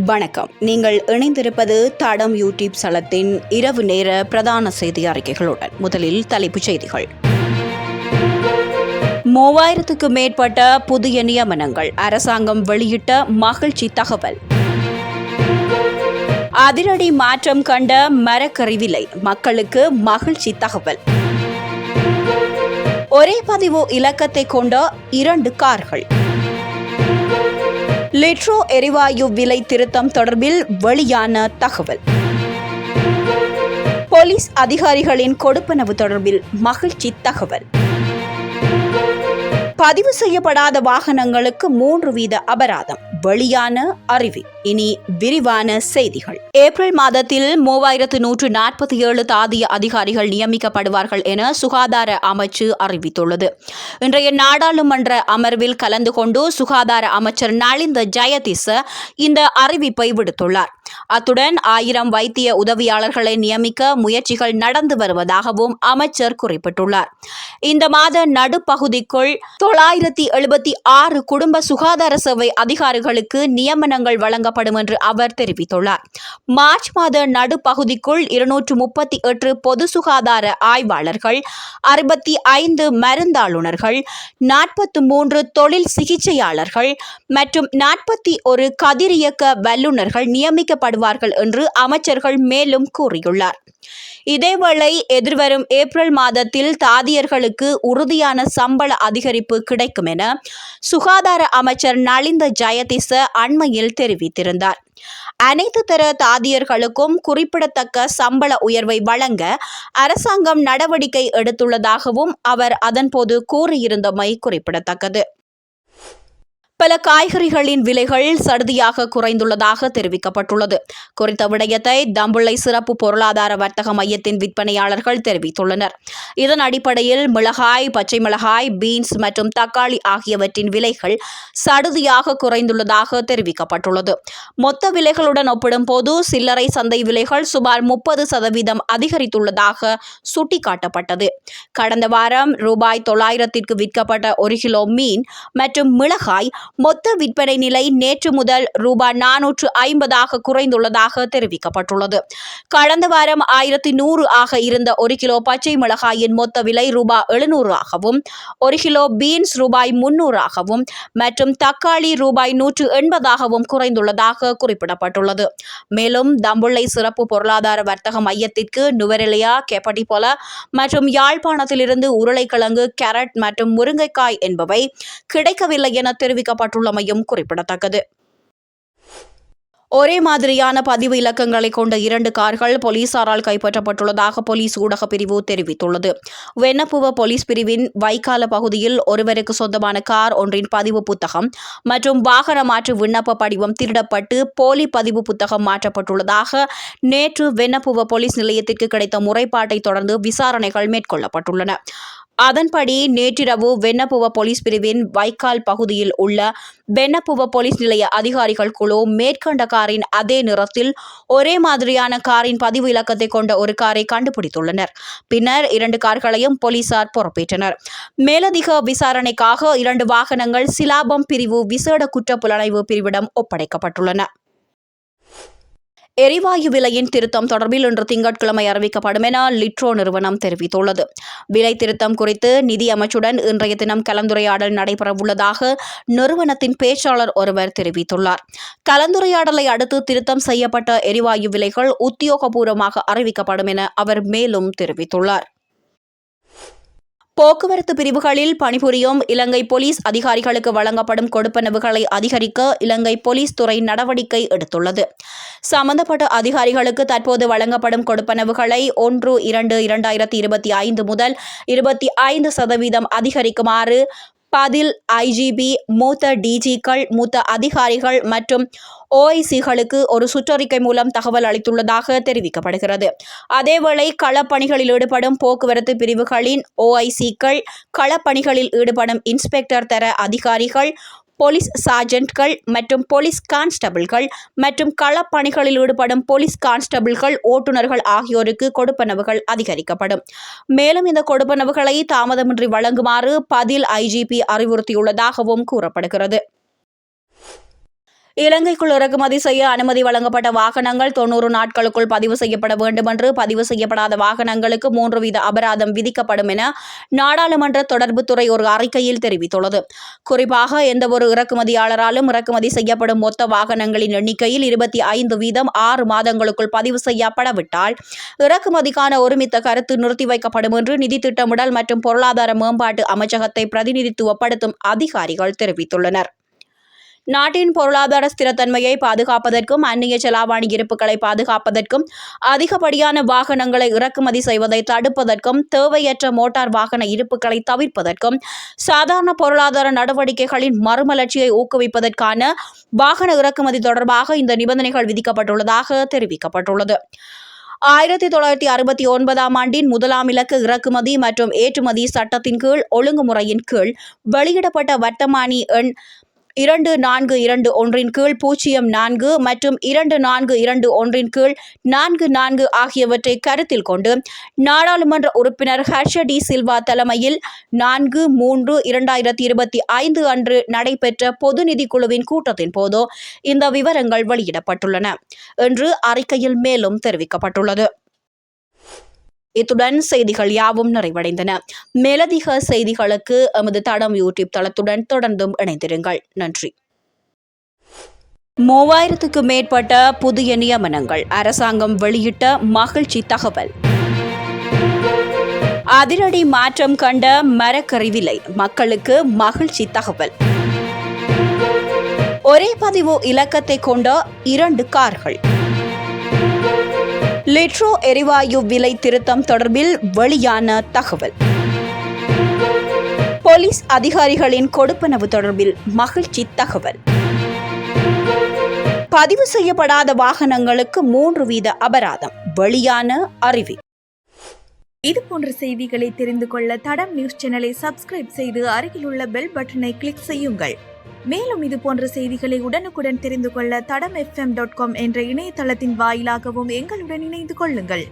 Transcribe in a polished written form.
வணக்கம். நீங்கள் இணைந்திருப்பது தடம் யூடியூப் தளத்தின் இரவு நேர பிரதான செய்தி அறிக்கைகளுடன். முதலில் தலைப்புச் செய்திகள். 3000க்கு மேற்பட்ட புதிய நியமனங்கள், அரசாங்கம் வெளியிட்ட மகிழ்ச்சி தகவல். அதிரடி மாற்றம் கண்ட மரக்கறி விலை, மக்களுக்கு மகிழ்ச்சி தகவல். ஒரே பதிவு இலக்கத்தை கொண்ட 2 கார்கள். லிட்ரோ எரிவாயு விலை திருத்தம் தொடர்பில் வெளியான தகவல். போலீஸ் அதிகாரிகளின் கொடுப்பனவு தொடர்பில் மகிழ்ச்சி தகவல். பதிவு செய்யப்படாத வாகனங்களுக்கு 3% அபராதம், வெளியான அறிவி. இனி விரிவான செய்திகள். ஏப்ரல் மாதத்தில் 3147 தாதிய அதிகாரிகள் நியமிக்கப்படுவார்கள் என சுகாதார அமைச்சு அறிவித்துள்ளது. இன்றைய நாடாளுமன்ற அமர்வில் கலந்து கொண்டு சுகாதார அமைச்சர் நலிந்த ஜெயதிச இந்த அறிவிப்பை விடுத்துள்ளார். அத்துடன் 1000 வைத்திய உதவியாளர்களை நியமிக்க முயற்சிகள் நடந்து வருவதாகவும் அமைச்சர் குறிப்பிட்டுள்ளார். இந்த மாத நடுப்பகுதிக்குள் 976 குடும்ப சுகாதார சேவை அதிகாரிகளுக்கு நியமனங்கள் வழங்கப்படும் என்று அவர் தெரிவித்துள்ளார். மார்ச் மாத நடுப்பகுதிக்குள் 238 பொது சுகாதார ஆய்வாளர்கள், 65 மருந்தாளுநர்கள், 43 தொழில் சிகிச்சையாளர்கள் மற்றும் 41 கதிரியக்க வல்லுநர்கள் நியமிக்கப்படுவார்கள் என்று அமைச்சர்கள் மேலும் கூறியுள்ளார். இதேவேளை எதிர்வரும் ஏப்ரல் மாதத்தில் தாதியர்களுக்கு உறுதியான சம்பள அதிகரிப்பு கிடைக்கும் என சுகாதார அமைச்சர் நலிந்த ஜெயதிச அண்மையில் தெரிவித்திருந்தார். அனைத்து தர தாதியர்களுக்கும் குறிப்பிடத்தக்க சம்பள உயர்வை வழங்க அரசாங்கம் நடவடிக்கை எடுத்துள்ளதாகவும் அவர் அதன்போது கூறியிருந்தமை குறிப்பிடத்தக்கது. பல காய்கறிகளின் விலைகள் சடுதியாக குறைந்துள்ளதாக தெரிவிக்கப்பட்டுள்ளது. குறித்த விடயத்தை தம்புள்ளை சிறப்பு பொருளாதார வர்த்தக மையத்தின் விற்பனையாளர்கள் தெரிவித்துள்ளனர். இதன் அடிப்படையில் மிளகாய், பச்சை மிளகாய், பீன்ஸ் மற்றும் தக்காளி ஆகியவற்றின் விலைகள் சடுதியாக குறைந்துள்ளதாக தெரிவிக்கப்பட்டுள்ளது. மொத்த விலைகளுடன் ஒப்பிடும்போது சில்லறை சந்தை விலைகள் சுமார் 30% அதிகரித்துள்ளதாக சுட்டிக்காட்டப்பட்டது. கடந்த வாரம் ரூபாய் 900க்கு விற்கப்பட்ட 1 கிலோ மீன் மற்றும் மிளகாய் மொத்த விற்பனை நிலை நேற்று முதல் ரூபாய் 450 குறைந்துள்ளதாக தெரிவிக்கப்பட்டுள்ளது. கடந்த வாரம் 1100 ஆக இருந்த 1 கிலோ பச்சை மிளகாயின் மொத்த விலை ரூபாய் 700 ஆகவும், 1 கிலோ பீன்ஸ் ரூபாய் 300 ஆகவும் மற்றும் தக்காளி ரூபாய் 180 ஆகவும் குறைந்துள்ளதாக குறிப்பிடப்பட்டுள்ளது. மேலும் தம்புள்ளை சிறப்பு பொருளாதார வர்த்தக மையத்திற்கு நுவரெலியா, கெப்படிபொல மற்றும் யாழ்ப்பாணத்திலிருந்து உருளைக்கிழங்கு, கேரட் மற்றும் முருங்கைக்காய் என்பவை கிடைக்கவில்லை என தெரிவிக்கப்பட்டுள்ளமையும் குறிப்பிடத்தக்கது. ஒரே மாதிரியான பதிவு இலக்கங்களை கொண்ட 2 கார்கள் போலீசாரால் கைப்பற்றப்பட்டுள்ளதாக போலீஸ் ஊடக பிரிவு தெரிவித்துள்ளது. வெண்ணப்புவ போலீஸ் பிரிவின் வைக்கால பகுதியில் ஒருவருக்கு சொந்தமான கார் ஒன்றின் பதிவு புத்தகம் மற்றும் வாகன மாற்று விண்ணப்ப படிவம் திருடப்பட்டு போலி பதிவு புத்தகம் மாற்றப்பட்டுள்ளதாக நேற்று வெண்ணப்புவ போலீஸ் நிலையத்திற்கு கிடைத்த முறைப்பாட்டை தொடர்ந்து விசாரணைகள் மேற்கொள்ளப்பட்டுள்ளன. அதன்படி நேற்றிரவு வெண்ணப்புவ போலீஸ் பிரிவின் வைக்கால் பகுதியில் உள்ள வெண்ணப்புவ போலீஸ் நிலைய அதிகாரிகள் குழு மேற்கண்ட காரின் அதே நிறத்தில் ஒரே மாதிரியான காரின் பதிவு இலக்கத்தை கொண்ட ஒரு காரை கண்டுபிடித்துள்ளனர். பின்னர் 2 கார்களையும் போலீசார் பொறுப்பேற்றனர். மேலதிக விசாரணைக்காக 2 வாகனங்கள் சிலாபம் பிரிவு விசேட குற்றப்புலனாய்வு பிரிவிடம் ஒப்படைக்கப்பட்டுள்ளன. எரிவாயு விலையின் திருத்தம் தொடர்பில் இன்று திங்கட்கிழமை அறிவிக்கப்படும் என லிட்ரோ நிறுவனம் தெரிவித்துள்ளது. விலை திருத்தம் குறித்து நிதி அமைச்சுடன் இன்றைய தினம் கலந்துரையாடல் நடைபெறவுள்ளதாக நிறுவனத்தின் பேச்சாளர் ஒருவர் தெரிவித்துள்ளார். கலந்துரையாடலை அடுத்து திருத்தம் செய்யப்பட்ட எரிவாயு விலைகள் உத்தியோகபூர்வமாக அறிவிக்கப்படும் என அவர் மேலும் தெரிவித்துள்ளார். போக்குவரத்து பிரிவுகளில் பணிபுரியும் இலங்கை போலீஸ் அதிகாரிகளுக்கு வழங்கப்படும் கொடுப்பனவுகளை அதிகரிக்க இலங்கை போலீஸ் துறை நடவடிக்கை எடுத்துள்ளது. சம்பந்தப்பட்ட அதிகாரிகளுக்கு தற்போது வழங்கப்படும் கொடுப்பனவுகளை 1/2/2025 முதல் 25% அதிகரிக்குமாறு பதில் ஐஜிபி, மூத்த டிஜிக்கள், மூத்த அதிகாரிகள் மற்றும் ஓஐசிகளுக்கு ஒரு சுற்றறிக்கை மூலம் தகவல் அளித்துள்ளதாக தெரிவிக்கப்படுகிறது. அதேவேளை களப்பணிகளில் ஈடுபடும் போக்குவரத்து பிரிவுகளின் ஓஐசிக்கள், களப்பணிகளில் ஈடுபடும் இன்ஸ்பெக்டர் தர அதிகாரிகள், போலீஸ் சார்ஜென்ட்கள் மற்றும் போலீஸ் கான்ஸ்டபிள்கள் மற்றும் களப்பணிகளில் ஈடுபடும் போலீஸ் கான்ஸ்டபிள்கள், ஓட்டுநர்கள் ஆகியோருக்கு கொடுப்பனவுகள் அதிகரிக்கப்படும். மேலும் இந்த கொடுப்பனவுகளை தாமதமின்றி வழங்குமாறு பதில் ஐஜிபி அறிவுறுத்தியுள்ளதாகவும் கூறப்படுகிறது. இலங்கைக்குள் இறக்குமதி செய்ய அனுமதி வழங்கப்பட்ட வாகனங்கள் 90 நாட்களுக்குள் பதிவு செய்யப்பட வேண்டும் என்று, பதிவு செய்யப்படாத வாகனங்களுக்கு 3 வீத அபராதம் விதிக்கப்படும் என நாடாளுமன்ற தொடர்புத்துறை ஒரு அறிக்கையில் தெரிவித்துள்ளது. குறிப்பாக எந்தவொரு இறக்குமதியாளராலும் இறக்குமதி செய்யப்படும் மொத்த வாகனங்களின் எண்ணிக்கையில் 25% 6 மாதங்களுக்குள் பதிவு செய்யப்படவிட்டால் இறக்குமதிக்கான ஒருமித்த கருத்து நிறுத்தி வைக்கப்படும் என்று நிதி திட்டமிடல் மற்றும் பொருளாதார மேம்பாட்டு அமைச்சகத்தை பிரதிநிதித்துவப்படுத்தும் அதிகாரிகள் தெரிவித்துள்ளனர். நாட்டின் பொருளாதார ஸ்திரத்தன்மையை பாதுகாப்பதற்கும் அந்நிய செலாவணி இருப்புகளை பாதுகாப்பதற்கும் அதிகப்படியான வாகனங்களை இறக்குமதி செய்வதை தடுப்பதற்கும் தேவையற்ற மோட்டார் வாகன இருப்புகளை தவிர்ப்பதற்கும் சாதாரண பொருளாதார நடவடிக்கைகளின் மறுமலர்ச்சியை ஊக்குவிப்பதற்கான வாகன இறக்குமதி தொடர்பாக இந்த நிபந்தனைகள் விதிக்கப்பட்டுள்ளதாக தெரிவிக்கப்பட்டுள்ளது. 1969 ஆண்டின் 1ஆம் இலக்க இறக்குமதி மற்றும் ஏற்றுமதி சட்டத்தின் கீழ் ஒழுங்குமுறையின் கீழ் வெளியிடப்பட்ட வர்த்தமானி எண் 2421 கீழ் 04 மற்றும் 2421 கீழ் 44 ஆகியவற்றை கருத்தில் கொண்டு நாடாளுமன்ற உறுப்பினர் ஹர்ஷ டி சில்வா தலைமையில் 4/3/2025 அன்று நடைபெற்ற பொது நிதிக்குழுவின் கூட்டத்தின் போது இந்த விவரங்கள் வெளியிடப்பட்டுள்ளன என்று அறிக்கையில் மேலும் தெரிவிக்கப்பட்டுள்ளது. இத்துடன் செய்திகள் யாவும் நிறைவடைந்தன. மேலதிக செய்திகளுக்கு எமது தடம் யூடியூப் தளத்துடன் தொடர்ந்தும் இணைந்திருங்கள். நன்றி. 3000க்கு மேற்பட்ட புதிய நியமனங்கள், அரசாங்கம் வெளியிட்ட மகிழ்ச்சி தகவல். அதிரடி மாற்றம் கண்ட மரக்கறி விலை, மக்களுக்கு மகிழ்ச்சி தகவல். ஒரே பதிவு இலக்கத்தை கொண்ட 2 கார்கள். லிட்ரோ எரிவாயு விலை திருத்தம் தொடர்பில் வெளியான தகவல். போலீஸ் அதிகாரிகளின் கொடுப்பனவு தொடர்பில் மகிழ்ச்சி தகவல். பதிவு செய்யப்படாத வாகனங்களுக்கு 3 வீத அபராதம், வெளியான அறிவி. இதுபோன்ற செய்திகளை தெரிந்து கொள்ள தடம் நியூஸ் சேனலை சப்ஸ்கிரைப் செய்து அருகில் உள்ள பெல் பட்டனை கிளிக் செய்யுங்கள். மேலும் இதுபோன்ற செய்திகளை உடனுக்குடன் தெரிந்து கொள்ள தடம் fm.com என்ற இணையதளத்தின் வாயிலாகவும் எங்களுடன் இணைந்து கொள்ளுங்கள்.